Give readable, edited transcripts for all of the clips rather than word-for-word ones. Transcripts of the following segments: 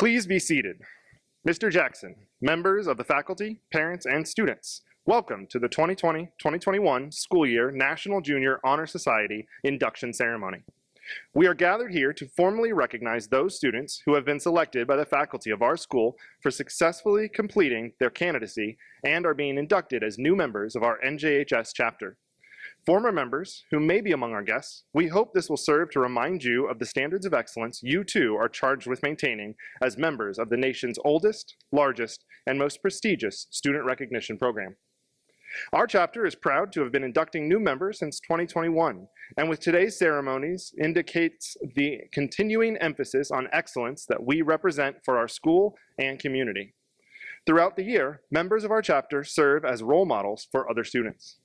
Please be seated. Mr. Jackson, members of the faculty, parents, and students, welcome to the 2020-2021 school year National Junior Honor Society induction ceremony. We are gathered here to formally recognize those students who have been selected by the faculty of our school for successfully completing their candidacy and are being inducted as new members of our NJHS chapter. Former members who may be among our guests, we hope this will serve to remind you of the standards of excellence you too are charged with maintaining as members of the nation's oldest, largest, and most prestigious student recognition program. Our chapter is proud to have been inducting new members since 2021, and with today's ceremonies indicates the continuing emphasis on excellence that we represent for our school and community. Throughout the year, members of our chapter serve as role models for other students.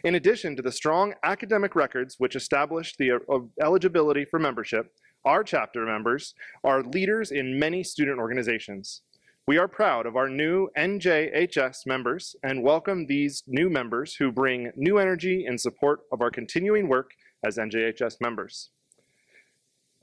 In addition to the strong academic records which established the eligibility for membership, our chapter members are leaders in many student organizations. We are proud of our new NJHS members and welcome these new members who bring new energy in support of our continuing work as NJHS members.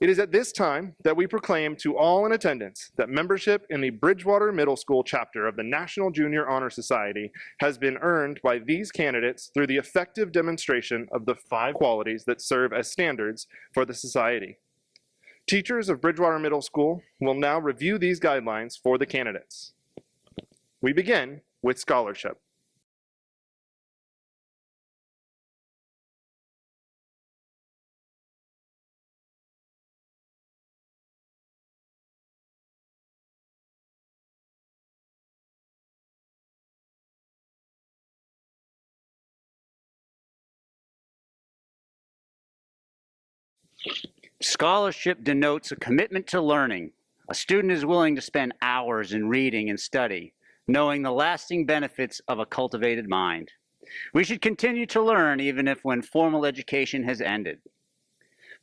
It is at this time that we proclaim to all in attendance that membership in the Bridgewater Middle School chapter of the National Junior Honor Society has been earned by these candidates through the effective demonstration of the 5 qualities that serve as standards for the society. Teachers of Bridgewater Middle School will now review these guidelines for the candidates. We begin with scholarship. Scholarship denotes a commitment to learning. A student is willing to spend hours in reading and study, knowing the lasting benefits of a cultivated mind. We should continue to learn even if when formal education has ended.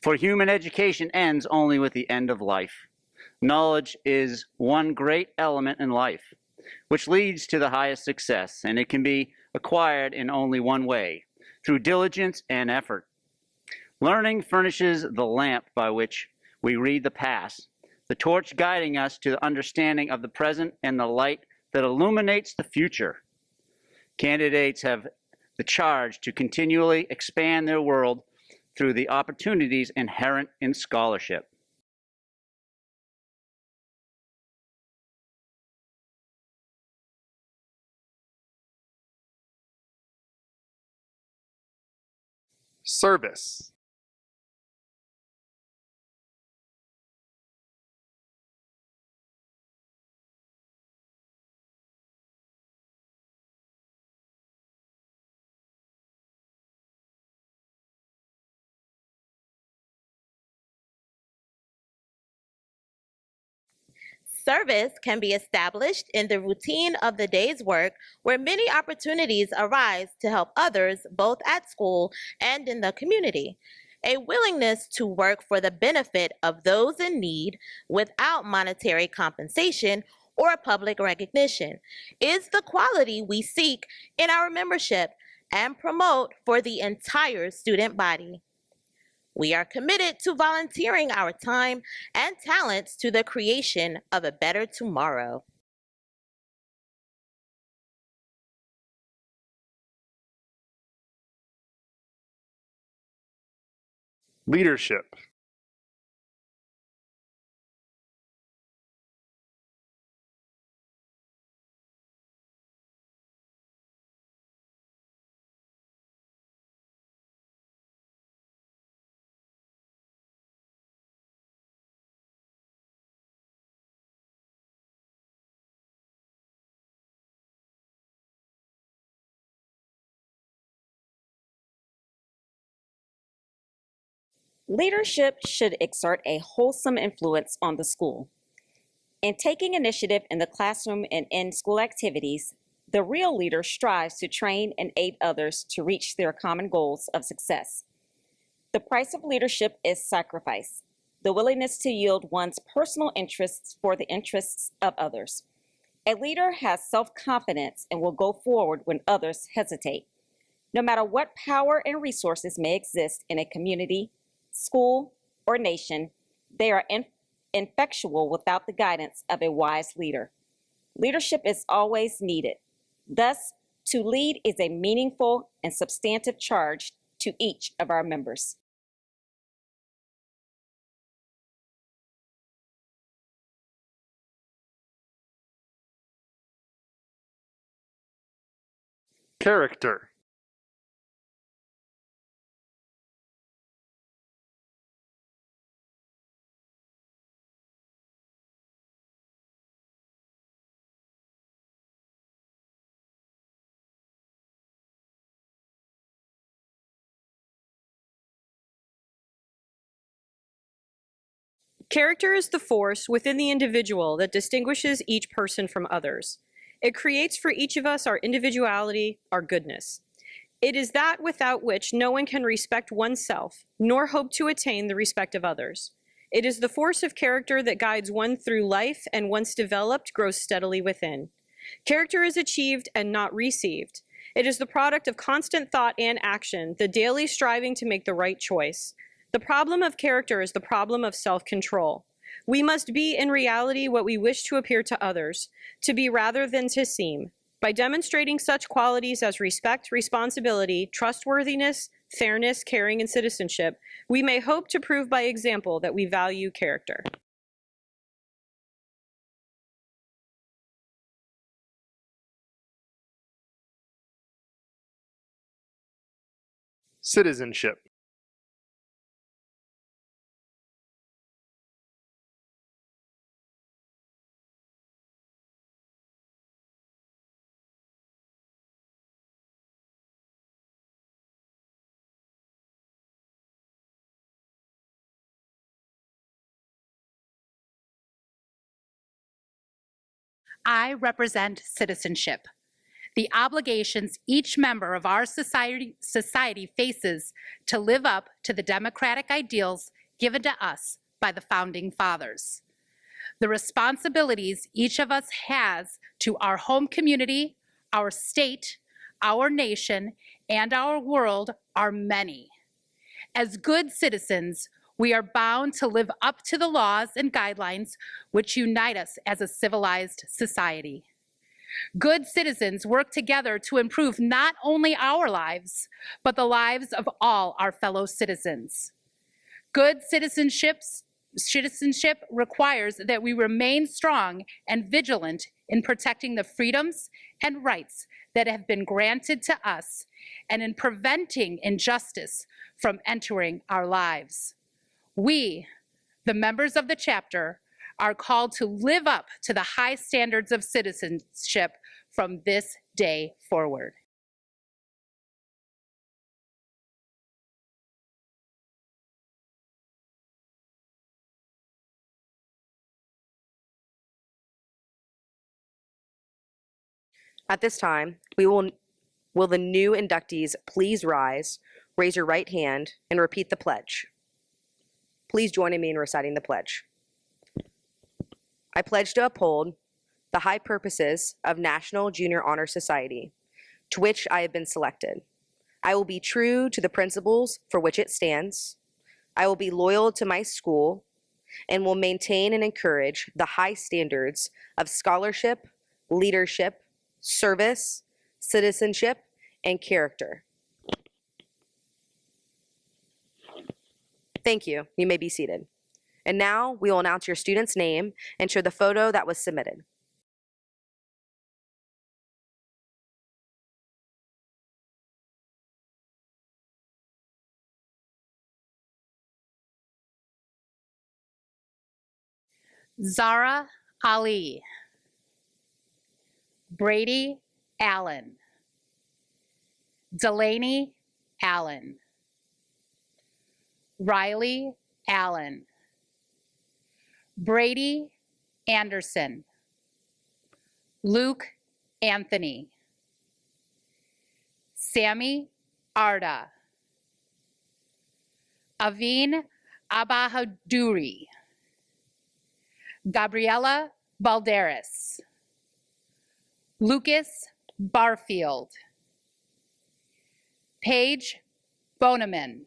For human education ends only with the end of life. Knowledge is one great element in life, which leads to the highest success, and it can be acquired in only one way, through diligence and effort. Learning furnishes the lamp by which we read the past, the torch guiding us to the understanding of the present, and the light that illuminates the future. Candidates have the charge to continually expand their world through the opportunities inherent in scholarship. Service. Service can be established in the routine of the day's work where many opportunities arise to help others both at school and in the community. A willingness to work for the benefit of those in need without monetary compensation or public recognition is the quality we seek in our membership and promote for the entire student body. We are committed to volunteering our time and talents to the creation of a better tomorrow. Leadership. Leadership should exert a wholesome influence on the school. In taking initiative in the classroom and in school activities, the real leader strives to train and aid others to reach their common goals of success. The price of leadership is sacrifice, the willingness to yield one's personal interests for the interests of others. A leader has self-confidence and will go forward when others hesitate. No matter what power and resources may exist in a community, school, or nation, they are ineffectual without the guidance of a wise leader. Leadership is always needed. Thus, to lead is a meaningful and substantive charge to each of our members. Character. Character is the force within the individual that distinguishes each person from others. It creates for each of us our individuality, our goodness. It is that without which no one can respect oneself, nor hope to attain the respect of others. It is the force of character that guides one through life and once developed grows steadily within. Character is achieved and not received. It is the product of constant thought and action, the daily striving to make the right choice. The problem of character is the problem of self-control. We must be in reality what we wish to appear to others, to be rather than to seem. By demonstrating such qualities as respect, responsibility, trustworthiness, fairness, caring, and citizenship, we may hope to prove by example that we value character. Citizenship. I represent citizenship, the obligations each member of our society faces to live up to the democratic ideals given to us by the Founding Fathers. The responsibilities each of us has to our home community, our state, our nation, and our world are many. As good citizens, we are bound to live up to the laws and guidelines which unite us as a civilized society. Good citizens work together to improve not only our lives, but the lives of all our fellow citizens. Good citizenship requires that we remain strong and vigilant in protecting the freedoms and rights that have been granted to us and in preventing injustice from entering our lives. We, the members of the chapter, are called to live up to the high standards of citizenship from this day forward. At this time, will the new inductees please rise, raise your right hand, and repeat the pledge. Please join me in reciting the pledge. I pledge to uphold the high purposes of National Junior Honor Society, to which I have been selected. I will be true to the principles for which it stands. I will be loyal to my school and will maintain and encourage the high standards of scholarship, leadership, service, citizenship, and character. Thank you. You may be seated. And now we will announce your student's name and show the photo that was submitted. Zara Ali, Brady Allen, Delaney Allen, Riley Allen, Brady Anderson, Luke Anthony, Sammy Arda, Aveen Abahadouri, Gabriela Balderas, Lucas Barfield, Paige Boneman,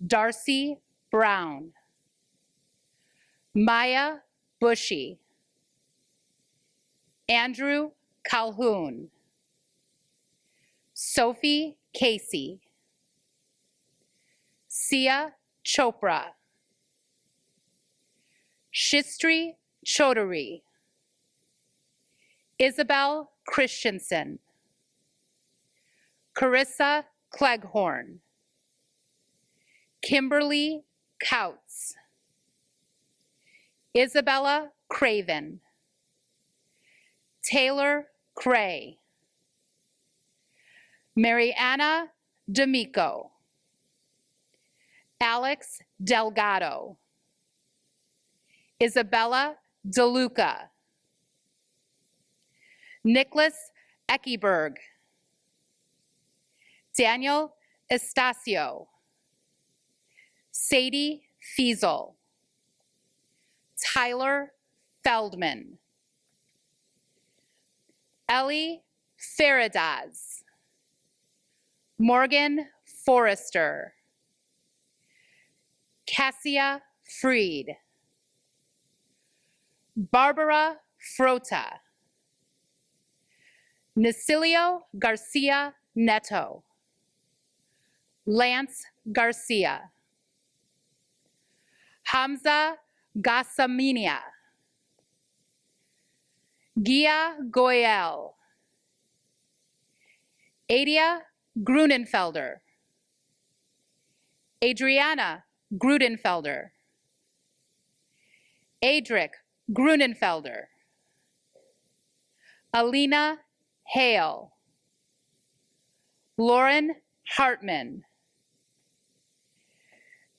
Darcy Brown, Maya Bushy, Andrew Calhoun, Sophie Casey, Sia Chopra, Shistri Chaudhary, Isabel Christensen, Carissa Cleghorn, Kimberly Couts, Isabella Craven, Taylor Cray, Mariana D'Amico, Alex Delgado, Isabella DeLuca, Nicholas Eckeberg, Daniel Estacio, Sadie Fiesel, Tyler Feldman, Ellie Faradaz, Morgan Forrester, Cassia Freed, Barbara Frota, Nacilio Garcia Neto, Lance Garcia, Hamza Gassaminia, Gia Goyel, Adia Grunenfelder, Adriana Grudenfelder, Adric Grunenfelder, Alina Hale, Lauren Hartman,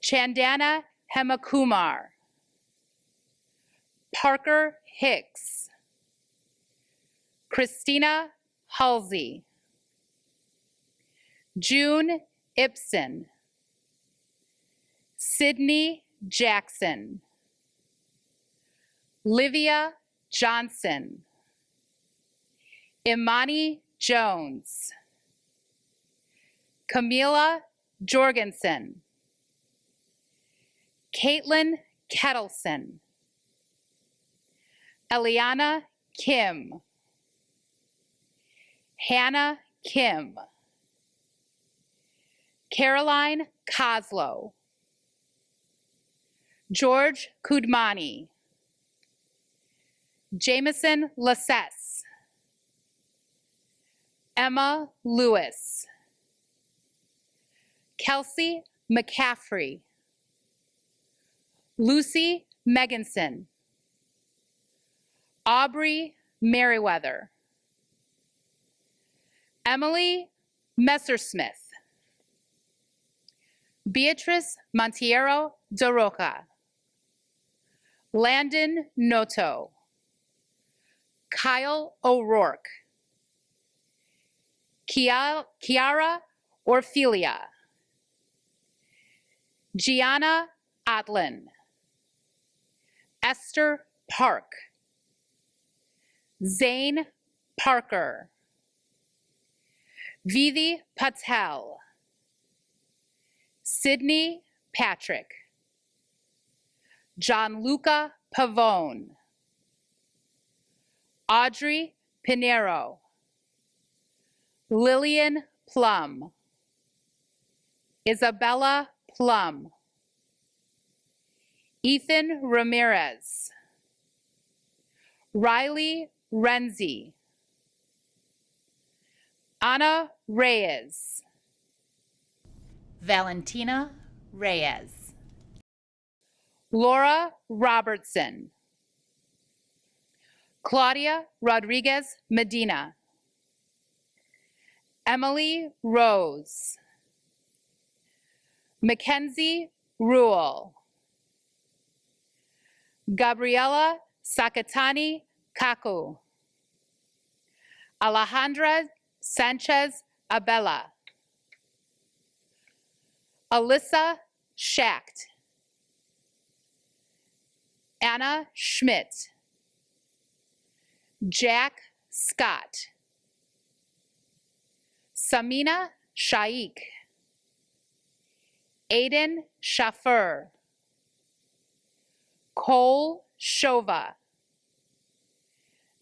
Chandana Hemakumar, Parker Hicks, Christina Halsey, June Ibsen, Sydney Jackson, Livia Johnson, Imani Jones, Camila Jorgensen, Caitlin Kettleson, Eliana Kim, Hannah Kim, Caroline Koslow, George Kudmani, Jameson Lassess, Emma Lewis, Kelsey McCaffrey, Lucy Meganson, Aubrey Merriweather, Emily Messersmith, Beatrice Montiero de Roca, Landon Noto, Kyle O'Rourke, Kiara Orphelia, Gianna Otlin, Esther Park, Zane Parker, Vivi Patel, Sydney Patrick, Gianluca Pavone, Audrey Pinero, Lillian Plum, Isabella Plum, Ethan Ramirez, Riley Renzi, Ana Reyes, Valentina Reyes, Laura Robertson, Claudia Rodriguez Medina, Emily Rose, Mackenzie Rule, Gabriela Sakatani Kaku, Alejandra Sanchez Abella, Alyssa Schacht, Anna Schmidt, Jack Scott, Samina Shaikh, Aiden Shaffer, Cole Shova,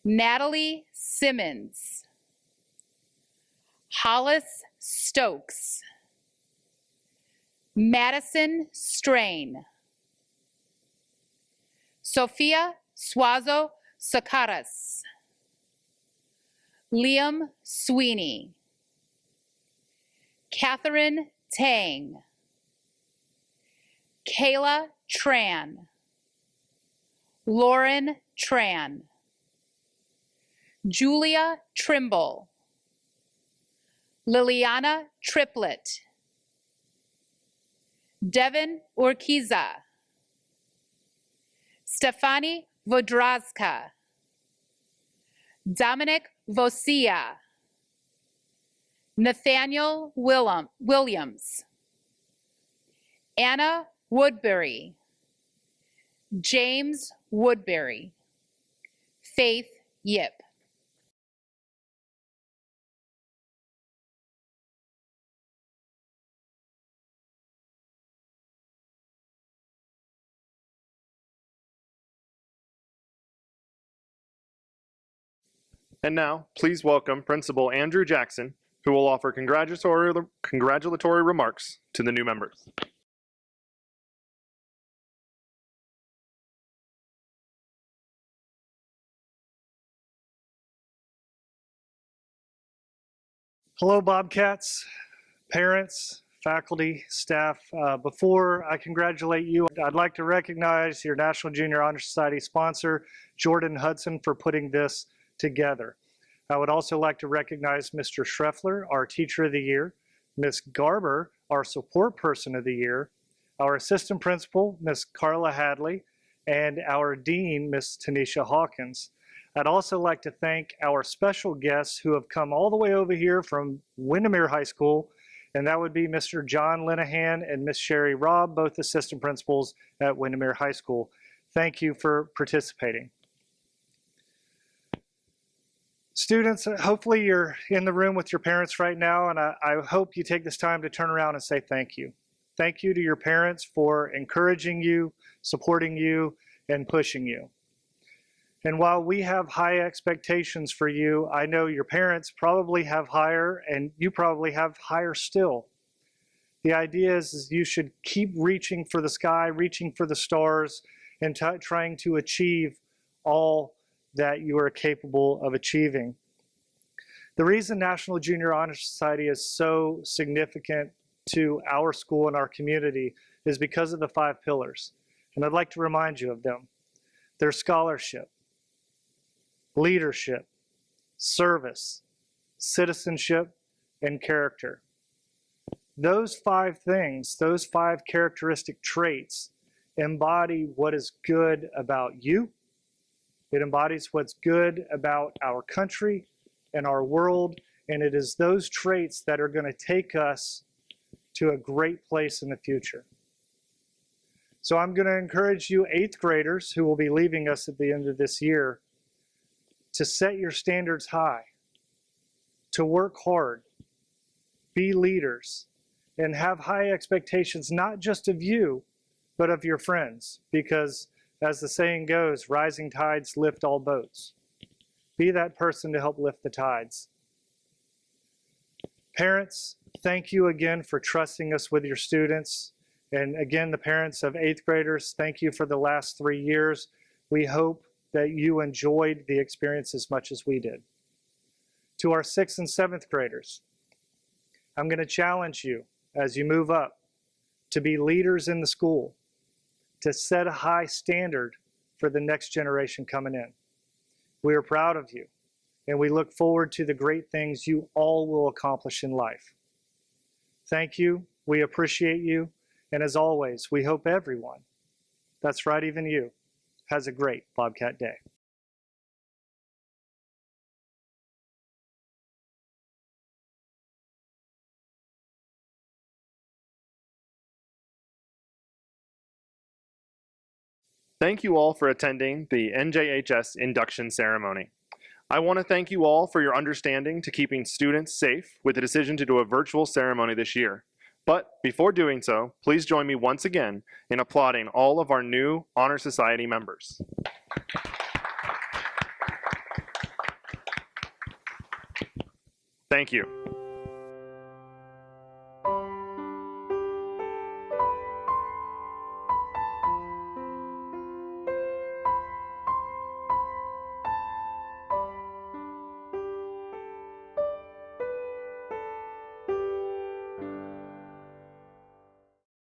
Natalie Simmons, Hollis Stokes, Madison Strain, Sophia Suazo Sakaras, Liam Sweeney, Catherine Tang, Kayla Tran, Lauren Tran, Julia Trimble, Liliana Triplett, Devin Urquiza, Stefani Vodrazka, Dominic Vosia, Nathaniel Williams, Anna Woodbury, James Woodbury, Faith Yip. And now, please welcome Principal Andrew Jackson, who will offer congratulatory remarks to the new members. Hello, Bobcats, parents, faculty, staff. Before I congratulate you, I'd like to recognize your National Junior Honor Society sponsor, Jordan Hudson, for putting this together. I would also like to recognize Mr. Schreffler, our Teacher of the Year, Ms. Garber, our Support Person of the Year, our Assistant Principal, Ms. Carla Hadley, and our Dean, Ms. Tanisha Hawkins. I'd also like to thank our special guests who have come all the way over here from Windermere High School, and that would be Mr. John Linehan and Ms. Sherry Robb, both assistant principals at Windermere High School. Thank you for participating. Students, hopefully you're in the room with your parents right now, and I hope you take this time to turn around and say thank you. Thank you to your parents for encouraging you, supporting you, and pushing you. And while we have high expectations for you, I know your parents probably have higher, and you probably have higher still. The idea is you should keep reaching for the sky, reaching for the stars, and trying to achieve all that you are capable of achieving. The reason National Junior Honor Society is so significant to our school and our community is because of the 5 pillars. And I'd like to remind you of them. They're scholarship, leadership, service, citizenship, and character. Those 5 things, those 5 characteristic traits embody what is good about you. It embodies what's good about our country and our world, and it is those traits that are going to take us to a great place in the future. So I'm going to encourage you 8th graders who will be leaving us at the end of this year to set your standards high, to work hard, be leaders, and have high expectations not just of you, but of your friends, because as the saying goes, rising tides lift all boats. Be that person to help lift the tides. Parents, thank you again for trusting us with your students. And again, the parents of 8th graders, thank you for the last 3 years. We hope that you enjoyed the experience as much as we did. To our 6th and 7th graders, I'm going to challenge you as you move up to be leaders in the school, to set a high standard for the next generation coming in. We are proud of you, and we look forward to the great things you all will accomplish in life. Thank you, we appreciate you, and as always, we hope everyone, that's right, even you, has a great Bobcat Day. Thank you all for attending the NJHS induction ceremony. I want to thank you all for your understanding to keeping students safe with the decision to do a virtual ceremony this year. But before doing so, please join me once again in applauding all of our new Honor Society members. Thank you.